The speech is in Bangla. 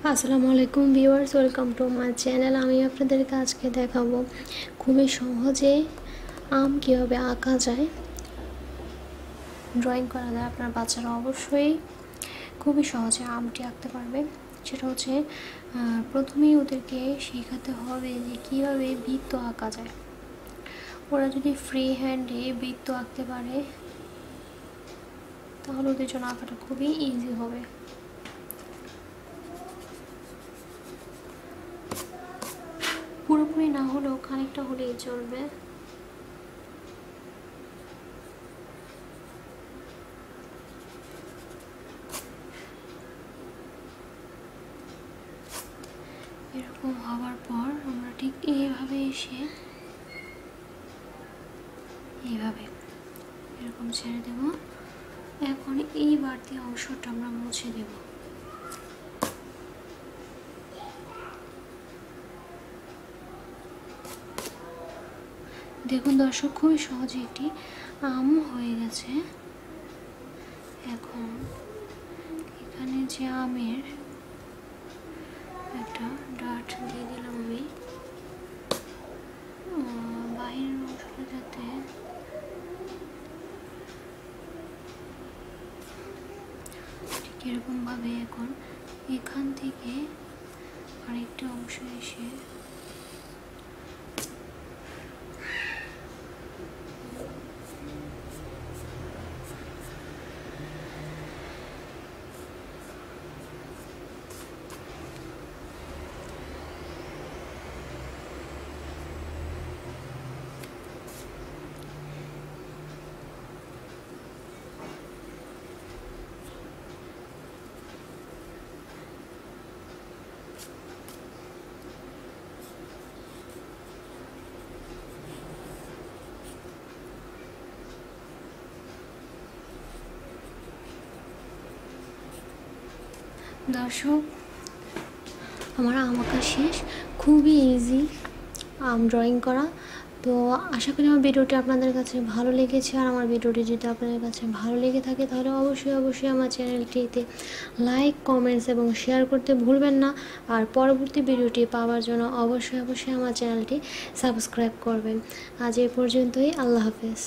আসসালামু আলাইকুম viewers, welcome to my channel. আমি আপনাদেরকে আজকে দেখাবো খুবই সহজে আম কীভাবে আঁকা যায়, ড্রয়িং করা যায়। আপনার বাচ্চারা অবশ্যই খুবই সহজে আমটি আঁকতে পারবে। সেটা হচ্ছে প্রথমেই ওদেরকে শেখাতে হবে যে কীভাবে বৃত্ত আঁকা যায়। ওরা যদি ফ্রি হ্যান্ডে বৃত্ত আঁকতে পারে তাহলে ওদের জন্য আঁকাটা খুবই ইজি হবে। পুরোপুরি না হলেও খানিকটা হলেই চলবে। এরকম হওয়ার পর আমরা ঠিক এইভাবে এসে এইভাবে এরকম ছেড়ে দেব। এখন এই বাড়তি অংশটা আমরা মুছে দেব। দেখুন দর্শক, খুবই সহজে একটি আম হয়ে গেছে। এখন এখানে যে আমের একটা ডাট দিয়ে দিলাম আমি, বাহিরের অংশটা যাতে ঠিক এরকমভাবে এখন এখান থেকে আরেকটা অংশ এসে দর্শক, আমার আম আঁকা শেষ। খুবই ইজি আম ড্রয়িং করা। তো আশা করি আমার ভিডিওটি আপনাদের কাছে ভালো লেগেছে। আর আমার ভিডিওটি যদি আপনাদের কাছে ভালো লেগে থাকে তাহলে অবশ্যই আমার চ্যানেলটিতে লাইক, কমেন্টস এবং শেয়ার করতে ভুলবেন না। আর পরবর্তী ভিডিওটি পাওয়ার জন্য অবশ্যই আমার চ্যানেলটি সাবস্ক্রাইব করবেন। আজ এই পর্যন্তই। আল্লাহ হাফেজ।